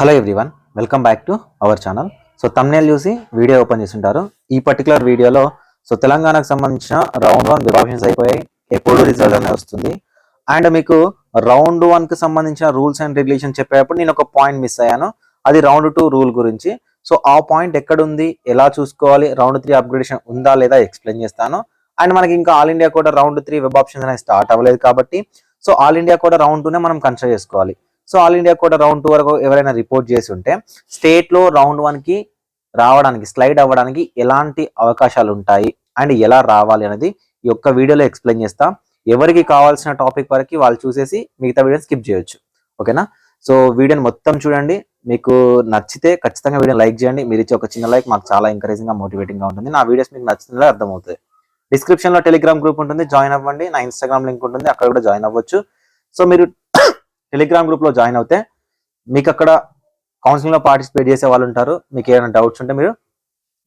Hello everyone, welcome back to our channel. So thumbnail చూసి video open చేస్తుంటారు. ఈ particular వీడియోలో తెలంగాణకు సంబంధించిన రౌండ్ 1 వెబ్ ఆప్షన్స్ అయిపోయాయి. ఎప్పుడు రిజల్ట్ అనేది వస్తుంది అండ్ మీకు రౌండ్ 1 కి సంబంధించిన రూల్స్ అండ్ రెగ్యులేషన్ చెప్పేటప్పుడు నేను ఒక పాయింట్ మిస్ అయ్యాను. అది రౌండ్ 2 రూల్ గురించి. సో ఆ పాయింట్ ఎక్కడ ఉంది, ఎలా చూసుకోవాలి, రౌండ్ 3 అప్గ్రేడేషన్ ఉందా లేదా ఎక్స్ప్లెయిన్ చేస్తాను. అండ్ మనకి ఇంకా ఆల్ ఇండియా కూడా రౌండ్ 3 వెబ్ ఆప్షన్స్ అనేది స్టార్ట్ అవ్వలేదు కాబట్టి ఆల్ ఇండియా కూడా రౌండ్ 2నే మనం కన్సిడర్ చేసుకోవాలి. ఆల్ ఇండియా కూడా రౌండ్ 2 వరకు ఎవరైనా రిపోర్ట్ చేసి ఉంటే స్టేట్ లో రౌండ్ 1 కి రావడానికి, స్లైడ్ అవ్వడానికి ఎలాంటి అవకాశాలు ఉంటాయి అండ్ ఎలా రావాలి అనేది ఈ యొక్క వీడియోలో ఎక్స్ప్లెయిన్ చేస్తా. ఎవరికి కావాల్సిన టాపిక్ వరకు వాళ్ళు చూసేసి మిగతా వీడియో స్కిప్ చేయొచ్చు. ఓకేనా? సో వీడియోని మొత్తం చూడండి. మీకు నచ్చితే ఖచ్చితంగా వీడియో లైక్ చేయండి. మీరు ఇచ్చే ఒక చిన్న లైక్ మాకు చాలా ఎంకరేజింగ్ గా మోటివేటింగ్ గా ఉంటుంది. నా వీడియోస్ మీకు నచ్చుతుందో అర్థమవుతుంది. డిస్క్రిప్షన్ లో టెలిగ్రామ్ గ్రూప్ ఉంటుంది, జాయిన్ అవ్వండి. నా ఇన్స్టాగ్రామ్ లింక్ ఉంటుంది, అక్కడ కూడా జాయిన్ అవ్వచ్చు. సో మీరు టెలిగ్రామ్ గ్రూప్ లో జాయిన్ అవుతే మీకు అక్కడ కౌన్సిలింగ్ లో పార్టిసిపేట్ చేసే వాళ్ళు ఉంటారు. మీకు ఏమైనా డౌట్స్ ఉంటే మీరు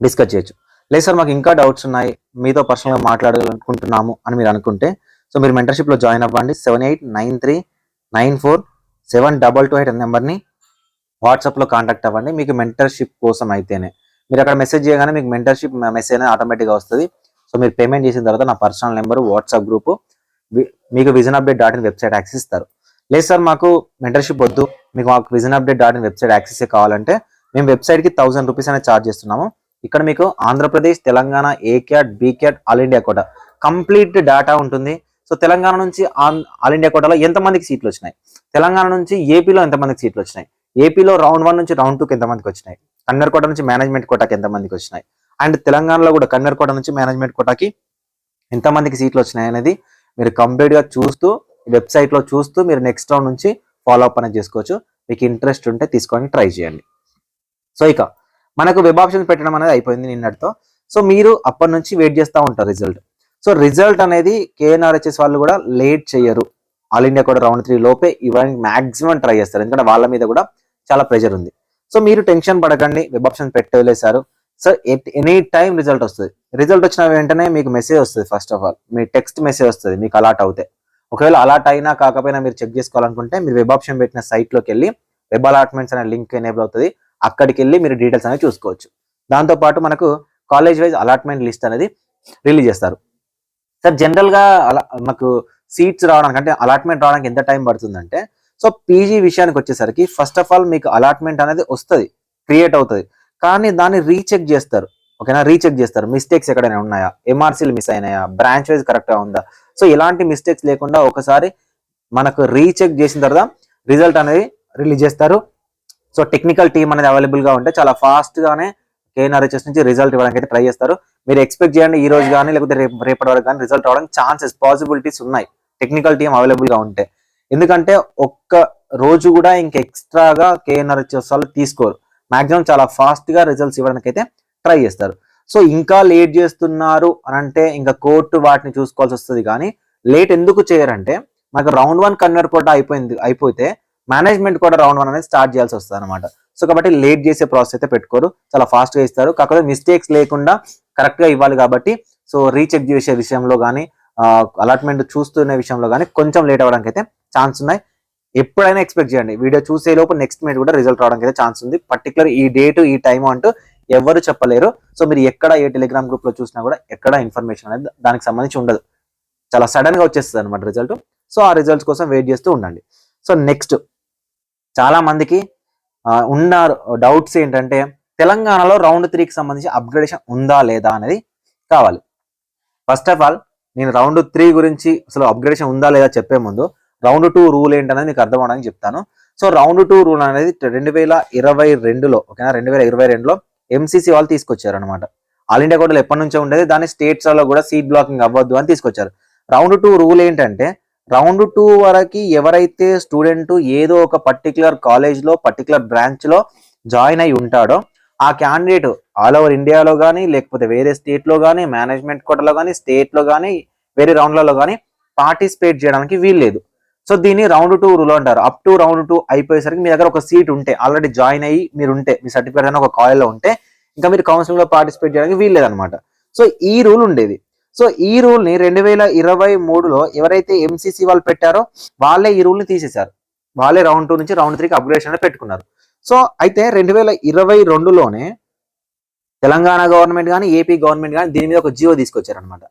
డిస్కస్ చేయొచ్చు. లేదు సార్ మాకు ఇంకా డౌట్స్ ఉన్నాయి, మీతో పర్సనల్గా మాట్లాడాలనుకుంటున్నాము అని మీరు అనుకుంటే మీరు మెంటర్షిప్ లో జాయిన్ అవ్వండి. 7893947228 అనే నెంబర్ని వాట్సాప్లో కాంటాక్ట్ అవ్వండి. మీకు మెంటర్షిప్ కోసం అయితేనే మీరు అక్కడ మెసేజ్ చేయగానే మీకు మెంటర్షిప్ మెసేజ్ అనేది ఆటోమేటిక్గా వస్తుంది. మీరు పేమెంట్ చేసిన తర్వాత నా పర్సనల్ నెంబర్, వాట్సాప్ గ్రూప్, మీకు visionupdate.in వెబ్సైట్ యాక్సెస్ ఇస్తారు. లేదు సార్ మాకు మెంటర్షిప్ వద్దు, మాకు visionupdate.in వెబ్సైట్ యాక్సెస్ కావాలంటే మేము వెబ్సైట్కి 1000 రూపీస్ అనేది ఛార్జ్ చేస్తున్నాము. ఇక్కడ మీకు Andhra Pradesh, Telangana, A cat, B cat, all India quota complete data ఉంటుంది. తెలంగాణ నుంచి ఆల్ ఇండియా కోటాలో ఎంతమందికి సీట్లు వచ్చినాయి, తెలంగాణ నుంచి ఏపీలో ఎంతమందికి సీట్లు వచ్చినాయి, ఏపీలో రౌండ్ 1 నుంచి రౌండ్ 2కి ఎంతమందికి వచ్చినాయి, కన్నర్ కోట నుంచి మేనేజ్మెంట్ కోటాకి ఎంతమందికి వచ్చినాయి, అండ్ తెలంగాణలో కూడా కన్నర్ కోట నుంచి మేనేజ్మెంట్ కోటాకి ఎంతమందికి సీట్లు వచ్చినాయి అనేది మీరు కంప్లీట్గా చూస్తూ వెబ్సైట్ లో చూస్తూ మీరు నెక్స్ట్ రౌండ్ నుంచి ఫాలో అప్ అనేది చేసుకోవచ్చు. మీకు ఇంట్రెస్ట్ ఉంటే తీసుకొని ట్రై చేయండి. ఇక మనకు వెబ్ ఆప్షన్స్ పెట్టడం అనేది అయిపోయింది నిన్నటితో. మీరు అప్పటి నుంచి వెయిట్ చేస్తూ ఉంటారు రిజల్ట్. రిజల్ట్ అనేది కేఎన్ఆర్హెచ్ఎస్ వాళ్ళు కూడా లేట్ చేయరు. ఆల్ ఇండియా కూడా రౌండ్ 3 లోపే ఇవ్వడానికి మాక్సిమం ట్రై చేస్తారు, ఎందుకంటే వాళ్ళ మీద కూడా చాలా ప్రెషర్ ఉంది. మీరు టెన్షన్ పడకండి, వెబ్ ఆప్షన్ పెట్టలేసారు. ఎనీ టైం రిజల్ట్ వస్తుంది. రిజల్ట్ వచ్చిన వెంటనే మీకు మెసేజ్ వస్తుంది. ఫస్ట్ ఆఫ్ ఆల్ మీ టెక్స్ట్ మెసేజ్ వస్తుంది మీకు అలాట్ అవుతే. ఒకవేళ అలాట్ అయినా కాకపోయినా మీరు చెక్ చేసుకోవాలనుకుంటే మీరు వెబ్ ఆప్షన్ పెట్టిన సైట్లోకి వెళ్ళి వెబ్ అలాట్మెంట్స్ అనే లింక్ ఎనేబుల్ అవుతుంది. అక్కడికి వెళ్ళి మీరు డీటెయిల్స్ అనేవి చూసుకోవచ్చు. దాంతోపాటు మనకు కాలేజ్ వైజ్ అలాట్మెంట్ లిస్ట్ అనేది రిలీజ్ చేస్తారు. జనరల్గా మాకు సీట్స్ రావడానికి అంటే అలాట్మెంట్ రావడానికి ఎంత టైం పడుతుందంటే పీజీ విషయానికి వచ్చేసరికి ఫస్ట్ ఆఫ్ ఆల్ మీకు అలాట్మెంట్ అనేది వస్తుంది, క్రియేట్ అవుతుంది, కానీ దాన్ని రీచెక్ చేస్తారు. ఓకేనా? రీచెక్ చేస్తారు. మిస్టేక్స్ ఎక్కడైనా ఉన్నాయా, ఎంఆర్సీలు మిస్ అయినాయా, బ్రాంచ్ వైజ్ కరెక్ట్గా ఉందా, ఎలాంటి మిస్టేక్స్ లేకుండా ఒకసారి మనకు రీచెక్ చేసిన తర్వాత రిజల్ట్ అనేది రిలీజ్ చేస్తారు. టెక్నికల్ టీమ్ అనేది అవైలబుల్ గా ఉంటే చాలా ఫాస్ట్ గానే కేఎన్ఆర్హెచ్ఎస్ నుంచి రిజల్ట్ ఇవ్వడానికి అయితే ట్రై చేస్తారు. మీరు ఎక్స్పెక్ట్ చేయండి ఈ రోజు కానీ లేకపోతే రేపటి వరకు కానీ రిజల్ట్ రావడానికి ఛాన్సెస్, పాసిబిలిటీస్ ఉన్నాయి టెక్నికల్ టీమ్ అవైలబుల్ గా ఉంటే. ఎందుకంటే ఒక్క రోజు కూడా ఇంకా ఎక్స్ట్రాగా కేఎన్ఆర్హెచ్ఎస్ వాళ్ళు తీసుకోరు. మాక్సిమం చాలా ఫాస్ట్ గా రిజల్ట్స్ ఇవ్వడానికి అయితే ట్రై చేస్తారు. ఇంకా లేట్ చేస్తున్నారు అని అంటే ఇంకా కోర్టు వాటిని చూసుకోవాల్సి వస్తుంది. కానీ లేట్ ఎందుకు చేయరంటే మనకు రౌండ్ 1 కన్వర్ కోటా అయిపోతే మేనేజ్మెంట్ కూడా రౌండ్ 1 అనేది స్టార్ట్ చేయాల్సి వస్తుంది అనమాట. కాబట్టి లేట్ చేసే ప్రాసెస్ అయితే పెట్టుకోరు, చాలా ఫాస్ట్ గా ఇస్తారు. కాకపోతే మిస్టేక్స్ లేకుండా కరెక్ట్ గా ఇవ్వాలి కాబట్టి రీచెక్ చేసే విషయంలో కానీ అలాట్మెంట్ చూస్తున్న విషయంలో కానీ కొంచెం లేట్ అవ్వడానికి అయితే ఛాన్స్ ఉన్నాయి. ఎప్పుడైనా ఎక్స్పెక్ట్ చేయండి, వీడియో చూసే లోపు నెక్స్ట్ మినిట్ కూడా రిజల్ట్ రావడానికి అయితే ఛాన్స్ ఉంది. పర్టికులర్ ఈ డేట్ ఈ టైం అంటూ ఎవరు చెప్పలేరు. మీరు ఎక్కడ ఏ టెలిగ్రామ్ గ్రూప్ లో చూసినా కూడా ఎక్కడ ఇన్ఫర్మేషన్ అనేది దానికి సంబంధించి ఉండదు, చాలా సడన్ గా వచ్చేస్తుంది అనమాట రిజల్ట్. ఆ రిజల్ట్స్ కోసం వెయిట్ చేస్తూ ఉండండి. నెక్స్ట్ చాలా మందికి ఉన్న డౌట్స్ ఏంటంటే తెలంగాణలో రౌండ్ 3కి సంబంధించి అప్గ్రేడేషన్ ఉందా లేదా అనేది కావాలి. ఫస్ట్ ఆఫ్ ఆల్ నేను రౌండ్ 3 గురించి అసలు అప్గ్రేడేషన్ ఉందా లేదా చెప్పే ముందు రౌండ్ 2 రూల్ ఏంటనేది మీకు అర్థం అవడానికి చెప్తాను. రౌండ్ 2 రూల్ అనేది 2022లో ఓకేనా, 2022లో ఎంసీసీ వాళ్ళు తీసుకొచ్చారు అనమాట. ఆల్ ఇండియా కోటాలో ఎప్పటి నుంచో ఉండేది, దాన్ని స్టేట్స్ లో కూడా సీట్ బ్లాకింగ్ అవ్వద్దు అని తీసుకొచ్చారు. రౌండ్ 2 రూల్ ఏంటంటే రౌండ్ 2 వరకు ఎవరైతే స్టూడెంట్ ఏదో ఒక పర్టికులర్ కాలేజ్ లో పర్టికులర్ బ్రాంచ్ లో జాయిన్ అయి ఉంటాడో ఆ క్యాండిడేట్ ఆల్ ఓవర్ ఇండియాలో కానీ లేకపోతే వేరే స్టేట్ లో కానీ మేనేజ్మెంట్ కోటాలో కానీ స్టేట్ లో కానీ వేరే రౌండ్లలో కానీ పార్టిసిపేట్ చేయడానికి వీల్లేదు. దీన్ని రౌండ్ 2 రూల్ అంటారు. అప్ టు రౌండ్ 2 అయిపోయేసరికి మీ దగ్గర ఒక సీట్ ఉంటే, ఆల్రెడీ జాయిన్ అయ్యి మీరు ఉంటే, మీ సర్టిఫికేట్ అయినా ఒక కాలేజ్లో ఉంటే ఇంకా మీరు కౌన్సిలింగ్ లో పార్టిసిపేట్ చేయడానికి వీల్లేదనమాట. ఈ రూల్ ఉండేది. ఈ రూల్ ని 2023లో ఎవరైతే ఎంసీసీ వాళ్ళు పెట్టారో వాళ్ళే ఈ రూల్ ని తీసేశారు. వాళ్ళే రౌండ్ 2 నుంచి రౌండ్ 3కి అప్గ్రేడేషన్ పెట్టుకున్నారు. సో అయితే 2022లోనే తెలంగాణ గవర్నమెంట్ కానీ ఏపీ గవర్నమెంట్ కానీ దీని మీద ఒక జియో తీసుకొచ్చారు అనమాట.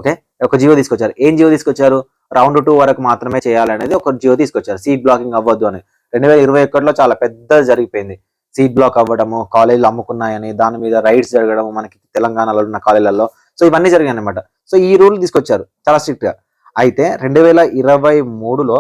ఓకే, ఒక జియో తీసుకొచ్చారు. ఏం జియో తీసుకొచ్చారు? రౌండ్ 2 వరకు మాత్రమే చేయాలనేది ఒక జియో తీసుకొచ్చారు. సీట్ బ్లాకింగ్ అవ్వద్దు అని 2021లో చాలా పెద్ద జరిగిపోయింది. సీట్ బ్లాక్ అవ్వడము, కాలేజీలు అమ్ముకున్నాయని, దాని మీద రైడ్స్ జరగడము మనకి తెలంగాణలో ఉన్న కాలేజీలలో. సో ఇవన్నీ జరిగాయి అనమాట. సో ఈ రూల్ తీసుకొచ్చారు చాలా స్ట్రిక్ట్ గా. అయితే 2023లో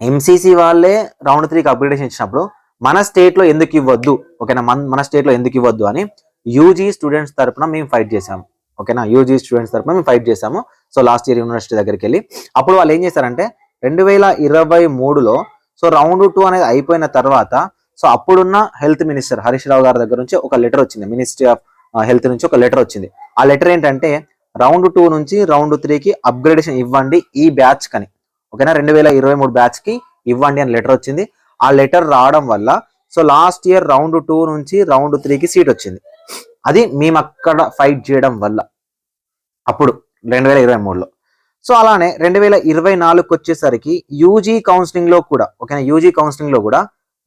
ఎంసీసీ వాళ్ళే రౌండ్ 3కి అప్గ్రేడేషన్ ఇచ్చినప్పుడు మన స్టేట్ లో ఎందుకు ఇవ్వద్దు, ఓకేనా, మన స్టేట్ లో ఎందుకు ఇవ్వద్దు అని యూజీ స్టూడెంట్స్ తరపున మేము ఫైట్ చేసాము. ఓకేనా, యూజీ స్టూడెంట్స్ తరపున మేము ఫైట్ చేసాము. సో లాస్ట్ ఇయర్ యూనివర్సిటీ దగ్గరికి వెళ్ళి అప్పుడు వాళ్ళు ఏం చేశారంటే 2023లో సో రౌండ్ 2 అనేది అయిపోయిన తర్వాత సో అప్పుడున్న హెల్త్ మినిస్టర్ హరీష్ రావు గారి దగ్గర నుంచి ఒక లెటర్ వచ్చింది, మినిస్ట్రీ ఆఫ్ హెల్త్ నుంచి ఒక లెటర్ వచ్చింది. ఆ లెటర్ ఏంటంటే రౌండ్ 2 నుంచి రౌండ్ 3కి అప్గ్రేడేషన్ ఇవ్వండి ఈ బ్యాచ్ కని, ఓకేనా, 2023 బ్యాచ్ కి ఇవ్వండి అని లెటర్ వచ్చింది. ఆ లెటర్ రావడం వల్ల సో లాస్ట్ ఇయర్ రౌండ్ 2 నుంచి రౌండ్ 3కి సీట్ వచ్చింది. అది మేము అక్కడ ఫైట్ చేయడం వల్ల అప్పుడు 2023లో. సో అలానే 2024కి వచ్చేసరికి యూజీ కౌన్సిలింగ్ లో కూడా, ఓకేనా, యూజీ కౌన్సిలింగ్ లో కూడా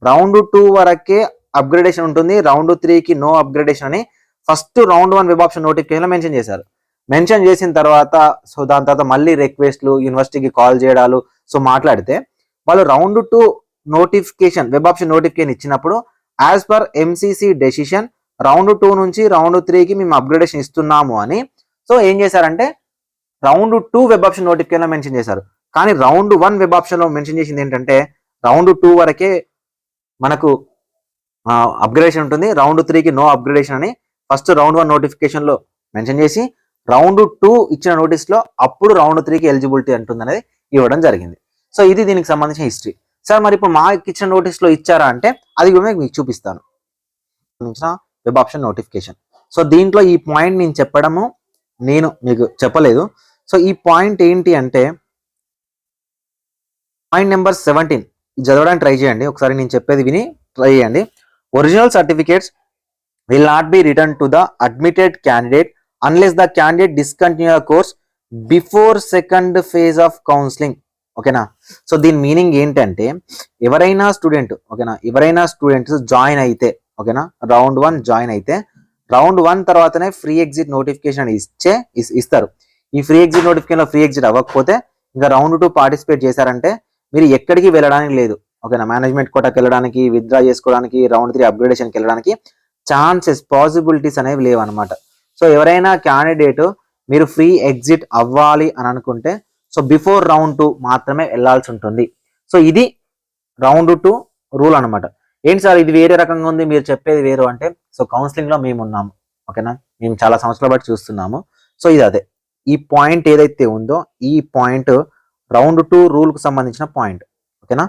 రౌండ్ 2 వరకే అప్గ్రేడేషన్ ఉంటుంది, రౌండ్ 3కి నో అప్గ్రేడేషన్ అని first round 1 web option notification mention చేశారు. మెన్షన్ చేసిన తర్వాత సో దాని తర్వాత మళ్ళీ రిక్వెస్ట్లు, యూనివర్సిటీకి కాల్ చేయడాలు, సో మాట్లాడితే వాళ్ళు round 2 notification web option notification ఇచ్చినప్పుడు as per MCC decision round 2 నుంచి రౌండ్ 3కి మేము అప్గ్రేడేషన్ ఇస్తున్నాము అని సో ఏం చేశారంటే రౌండ్ 2 వెబ్ ఆప్షన్ నోటిఫికేషన్ లో మెన్షన్ చేశారు. కానీ రౌండ్ 1 వెబ్ ఆప్షన్ లో మెన్షన్ చేసింది ఏంటంటే రౌండ్ 2 వరకే మనకు అప్గ్రేడేషన్ ఉంటుంది, రౌండ్ 3కి నో అప్గ్రేడేషన్ అని ఫస్ట్ రౌండ్ 1 నోటిఫికేషన్ లో మెన్షన్ చేసి రౌండ్ 2 ఇచ్చిన నోటీస్ లో అప్పుడు రౌండ్ 3కి ఎలిజిబిలిటీ అంటుంది అనేది ఇవ్వడం జరిగింది. సో ఇది దీనికి సంబంధించిన హిస్టరీ. సార్ మరి ఇప్పుడు మాకు ఇచ్చిన నోటీస్ లో ఇచ్చారా అంటే అది కూడా మీకు చూపిస్తాను. Web option notification. సో దీంట్లో ఈ పాయింట్ నేను చెప్పడము నేను మీకు చెప్పలేదు. సో ఈ పాయింట్ ఏంటి అంటే పాయింట్ నెంబర్ 17 చదవడానికి ట్రై చేయండి ఒకసారి, నేను చెప్పేది విని ట్రై చేయండి. Original certificates will not be returned to the admitted candidate unless the candidate discontinue the course before second phase of counseling. ఓకేనా, సో దీని మీనింగ్ ఏంటంటే ఎవరైనా స్టూడెంట్, ఓకేనా, ఎవరైనా స్టూడెంట్స్ జాయిన్ అయితే, ఓకేనా, రౌండ్ 1 జాయిన్ అయితే రౌండ్ 1 తర్వాతనే ఫ్రీ ఎగ్జిట్ నోటిఫికేషన్ ఇస్తారు. ఈ ఫ్రీ ఎగ్జిట్ నోటిఫికేషన్ లో ఫ్రీ ఎగ్జిట్ అవ్వకపోతే ఇంకా రౌండ్ 2 పార్టిసిపేట్ చేశారంటే మీరు ఎక్కడికి వెళ్ళడానికి లేదు. ఓకేనా, మేనేజ్మెంట్ కోటాకి వెళ్ళడానికి, విత్డ్రా చేసుకోవడానికి, రౌండ్ 3 అప్గ్రేడేషన్కి వెళ్ళడానికి ఛాన్సెస్, పాసిబిలిటీస్ అనేవి లేవు అనమాట. సో ఎవరైనా క్యాండిడేట్ మీరు ఫ్రీ ఎగ్జిట్ అవ్వాలి అని అనుకుంటే సో బిఫోర్ రౌండ్ 2 మాత్రమే వెళ్లాల్సి ఉంటుంది. సో ఇది రౌండ్ 2 రూల్ అనమాట. ఏంటి సార్ ఇది వేరే రకంగా ఉంది, మీరు చెప్పేది వేరు అంటే సో కౌన్సిలింగ్ లో మేము ఉన్నాము, ఓకేనా, మేము చాలా సంవత్సరాల బట్టి చూస్తున్నాము. సో ఇది అదే ఈ పాయింట్ ఏదైతే ఉందో ఈ పాయింట్ రౌండ్ 2 రూల్ కు సంబంధించిన పాయింట్, ఓకేనా.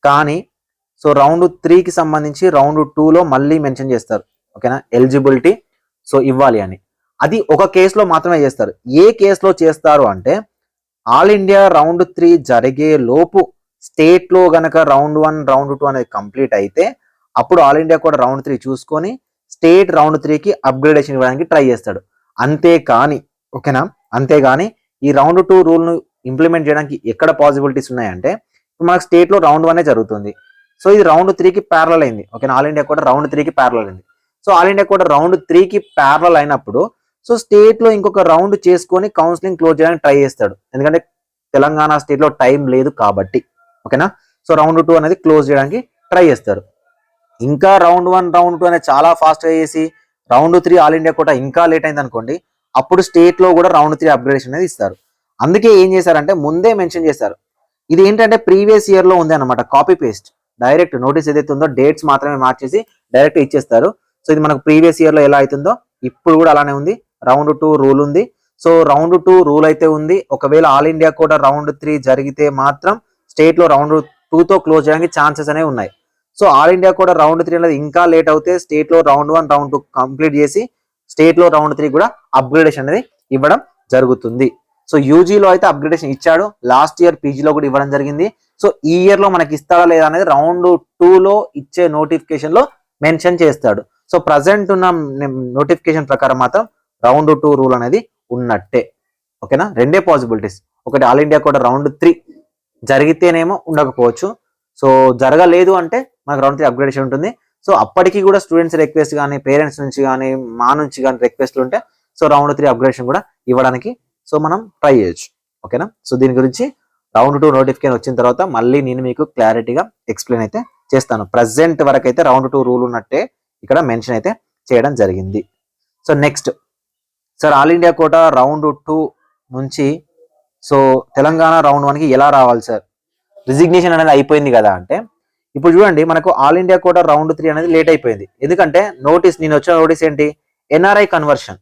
కానీ సో రౌండ్ 3కి సంబంధించి రౌండ్ 2లో మళ్ళీ మెన్షన్ చేస్తారు, ఓకేనా, ఎలిజిబిలిటీ సో ఇవ్వాలి అని. అది ఒక కేసులో మాత్రమే చేస్తారు. ఏ కేసులో చేస్తారు అంటే ఆల్ ఇండియా రౌండ్ 3 జరిగే లోపు స్టేట్ లో గనక రౌండ్ 1 రౌండ్ 2 అనేది కంప్లీట్ అయితే అప్పుడు ఆల్ ఇండియా కూడా రౌండ్ 3 చూసుకొని స్టేట్ రౌండ్ 3కి అప్గ్రేడేషన్ ఇవ్వడానికి ట్రై చేస్తాడు. అంతేకాని, ఓకేనా, అంతేగాని ఈ రౌండ్ 2 రూల్ ను ఇంప్లిమెంట్ చేయడానికి ఎక్కడ పాసిబిలిటీస్ ఉన్నాయంటే మనకు స్టేట్ లో రౌండ్ 1 జరుగుతుంది. సో ఇది రౌండ్ 3కి ప్యారలల్ అయింది, ఓకేనా, ఆల్ ఇండియా కూడా రౌండ్ 3కి ప్యారలల్ అయింది. సో ఆల్ ఇండియా కూడా రౌండ్ 3కి ప్యారలల్ అయినప్పుడు సో స్టేట్ లో ఇంకొక రౌండ్ చేసుకొని కౌన్సిలింగ్ క్లోజ్ చేయడానికి ట్రై చేస్తాడు, ఎందుకంటే తెలంగాణ స్టేట్ లో టైం లేదు కాబట్టి, ఓకేనా. సో రౌండ్ 2 అనేది క్లోజ్ చేయడానికి ట్రై చేస్తారు. ఇంకా రౌండ్ 1 రౌండ్ 2 అనేది చాలా ఫాస్ట్ గా చేసి రౌండ్ 3 ఆల్ ఇండియా కూడా ఇంకా లేట్ అయింది అనుకోండి, అప్పుడు స్టేట్ లో కూడా రౌండ్ 3 అప్గ్రేడేషన్ అనేది ఇస్తారు. అందుకే ఏం చేశారంటే ముందే మెన్షన్ చేశారు. ఇది ఏంటంటే ప్రీవియస్ ఇయర్ లో ఉంది అనమాట, కాపీ పేస్ట్, డైరెక్ట్ నోటీస్ ఏదైతే ఉందో డేట్స్ మాత్రమే మార్చేసి డైరెక్ట్ ఇచ్చేస్తారు. సో ఇది మనకు ప్రీవియస్ ఇయర్ లో ఎలా అవుతుందో ఇప్పుడు కూడా అలానే ఉంది. రౌండ్ 2 రూల్ ఉంది. సో రౌండ్ 2 రూల్ అయితే ఉంది. ఒకవేళ ఆల్ ఇండియా కూడా రౌండ్ 3 జరిగితే మాత్రం స్టేట్ లో రౌండ్ 2తో క్లోజ్ చేయడానికి ఛాన్సెస్ అనేవి ఉన్నాయి. సో ఆల్ ఇండియా కూడా రౌండ్ 3 అనేది ఇంకా లేట్ అవుతే స్టేట్ లో రౌండ్ 1 రౌండ్ 2 కంప్లీట్ చేసి స్టేట్ లో రౌండ్ 3 కూడా అప్గ్రేడేషన్ అనేది ఇవ్వడం జరుగుతుంది. సో యూజీలో అయితే అప్గ్రేడేషన్ ఇచ్చాడు, లాస్ట్ ఇయర్ పీజీలో కూడా ఇవ్వడం జరిగింది. సో ఈ ఇయర్ లో మనకి ఇస్తాడా లేదా అనేది రౌండ్ 2లో ఇచ్చే నోటిఫికేషన్ లో మెన్షన్ చేస్తాడు. సో ప్రజెంట్ ఉన్న నోటిఫికేషన్ ప్రకారం మాత్రం రౌండ్ 2 రూల్ అనేది ఉన్నట్టే, ఓకేనా. రెండే పాసిబిలిటీస్, ఒకటి ఆల్ ఇండియా కూడా రౌండ్ 3 జరిగితేనేమో ఉండకపోవచ్చు, సో జరగలేదు అంటే మనకు రౌండ్ 3 అప్గ్రేడేషన్ ఉంటుంది. సో అప్పటికి కూడా స్టూడెంట్స్ రిక్వెస్ట్ కానీ, పేరెంట్స్ నుంచి కానీ, మా నుంచి కానీ రిక్వెస్ట్లు ఉంటే సో రౌండ్ 3 అప్గ్రేడేషన్ కూడా ఇవ్వడానికి సో మనం ట్రై చేయొచ్చు. ఓకేనా. సో దీని గురించి రౌండ్ 2 నోటిఫికేషన్ వచ్చిన తర్వాత మళ్ళీ నేను మీకు క్లారిటీగా ఎక్స్ప్లెయిన్ అయితే చేస్తాను. ప్రజెంట్ వరకు అయితే రౌండ్ 2 రూల్ ఉన్నట్టే ఇక్కడ మెన్షన్ అయితే చేయడం జరిగింది. So next sir, all India quota round 2 నుంచి సో తెలంగాణ రౌండ్ 1కి ఎలా రావాలి సార్? రిజిగ్నేషన్ అనేది అయిపోయింది కదా అంటే, ఇప్పుడు చూడండి మనకు ఆల్ ఇండియా కోటా రౌండ్ 3 అనేది లేట్ అయిపోయింది. ఎందుకంటే నేను వచ్చిన నోటీస్ ఏంటి, ఎన్ఆర్ఐ కన్వర్షన్,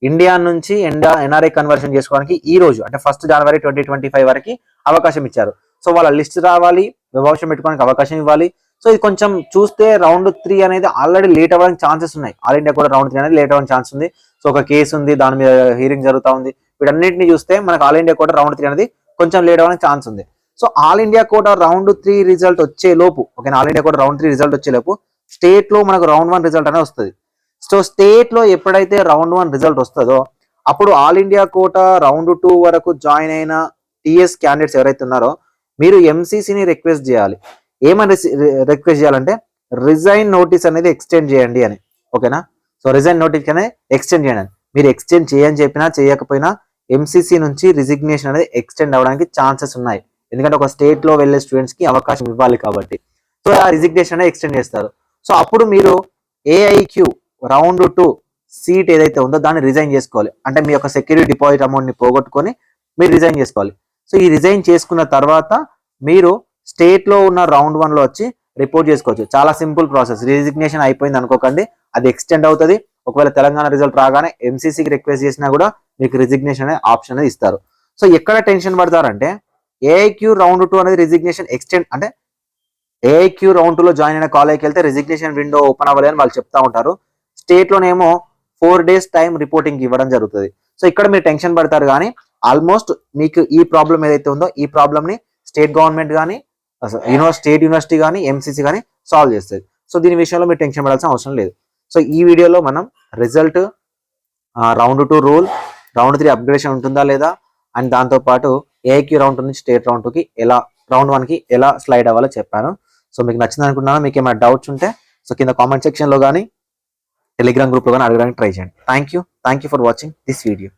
ఇండియా నుంచి ఎన్ఆర్ఐ కన్వర్షన్ చేసుకోవడానికి ఈ రోజు అంటే 1 జనవరి 2025 వరకు అవకాశం ఇచ్చారు. సో వాళ్ళ లిస్ట్ రావాలి, విభాషం పెట్టుకోవడానికి అవకాశం ఇవ్వాలి. సో ఇది కొంచెం చూస్తే రౌండ్ 3 అనేది ఆల్రెడీ లేట్ అవ్వడానికి ఛాన్సెస్ ఉన్నాయి. ఆల్ ఇండియా కూడా రౌండ్ 3 అనేది లేట్ అవ్వడానికి ఛాన్స్ ఉంది. సో ఒక కేసు ఉంది, దాని మీద హీరింగ్ జరుగుతూ ఉంది. వీటన్నిటిని చూస్తే మనకు ఆల్ ఇండియా కోటా రౌండ్ 3 అనేది కొంచెం లేట్ అవ్వడానికి ఛాన్స్ ఉంది. So all India quota round 3 result వచ్చే లోపు, okay, all India quota round 3 result వచ్చే లోపు స్టేట్ లో మనకు రౌండ్ 1 రిజల్ట్ అనేది వస్తుంది. సో స్టేట్ లో ఎప్పుడైతే రౌండ్ 1 రిజల్ట్ వస్తుందో అప్పుడు ఆల్ ఇండియా కోటా రౌండ్ 2 వరకు జాయిన్ అయిన టీఎస్ క్యాండిడేట్స్ ఎవరైతే ఉన్నారో మీరు ఎంసీసీని రిక్వెస్ట్ చేయాలి. ఏమని రిక్వెస్ట్ చేయాలంటే రిజైన్ నోటీస్ అనేది ఎక్స్టెండ్ చేయండి అని. ఓకేనా. సో రిజైన్ నోటీస్ అనేది ఎక్స్టెండ్ చేయండి. మీరు ఎక్స్టెండ్ చేయని చెప్పినా చేయకపోయినా ఎంసీసీ నుంచి రిజిగ్నేషన్ అనేది ఎక్స్టెండ్ అవ్వడానికి ఛాన్సెస్ ఉన్నాయి. ఎందుకంటే ఒక స్టేట్ లో వెళ్ళే స్టూడెంట్స్ కి అవకాశం ఇవ్వాలి కాబట్టి. సో ఆ రిజిగ్నేషన్ అనేది ఎక్స్టెండ్ చేస్తారు. సో అప్పుడు మీరు ఏఐక్యూ రౌండ్ 2 సీట్ ఏదైతే ఉందో దాన్ని రిజైన్ చేసుకోవాలి. అంటే మీ యొక్క సెక్యూరిటీ డిపాజిట్ అమౌంట్ ని పోగొట్టుకొని మీరు రిజైన్ చేసుకోవాలి. సో ఈ రిజైన్ చేసుకున్న తర్వాత మీరు స్టేట్ లో ఉన్న రౌండ్ 1 లో వచ్చి రిపోర్ట్ చేసుకోవచ్చు. చాలా సింపుల్ ప్రాసెస్. రిజిగ్నేషన్ అయిపోయింది అనుకోకండి, అది ఎక్స్టెండ్ అవుతుంది. ఒకవేళ తెలంగాణ రిజల్ట్ రాగానే ఎంసీసీకి రిక్వెస్ట్ చేసినా కూడా మీకు రిజిగ్నేషన్ అనే ఆప్షన్ అనేది ఇస్తారు. సో ఎక్కడ టెన్షన్ పడతారంటే ఏఐక్యూ రౌండ్ 2 అనేది రిజిగ్నేషన్ ఎక్స్టెండ్ అంటే ఏఐక్యూ రౌండ్ 2 లో జాయిన్ అయిన కాలేజ్కి వెళ్తే రిజిగ్నేషన్ విండో ఓపెన్ అవ్వాలి అని వాళ్ళు చెప్తా ఉంటారు. స్టేట్ లోనేమో 4 days టైం రిపోర్టింగ్ ఇవ్వడం జరుగుతుంది. సో ఇక్కడ మీరు టెన్షన్ పడతారు, కానీ ఆల్మోస్ట్ మీకు ఈ ప్రాబ్లం ఏదైతే ఉందో ఈ ప్రాబ్లమ్ ని స్టేట్ గవర్నమెంట్ కానీ స్టేట్ యూనివర్సిటీ కానీ ఎంసీసీ కానీ సాల్వ్ చేస్తుంది. సో దీని విషయంలో మీరు టెన్షన్ పడాల్సిన అవసరం లేదు. సో ఈ వీడియోలో మనం result, round 2 rule, round 3 upgradation ఉంటుందా లేదా, అండ్ దాంతోపాటు ఏఐక్యూ రౌండ్ 2 నుంచి స్టేట్ రౌండ్ 2కి ఎలా రౌండ్ 1కి ఎలా స్లైడ్ అవ్వాలో చెప్పాను. సో మీకు నచ్చింది అనుకుంటున్నాను. మీకు ఏమైనా డౌట్స్ ఉంటే సో కింద కామెంట్ సెక్షన్లో కానీ టెలిగ్రామ్ గ్రూప్లో కానీ అడగడానికి ట్రై చేయండి. Thank you for watching this video.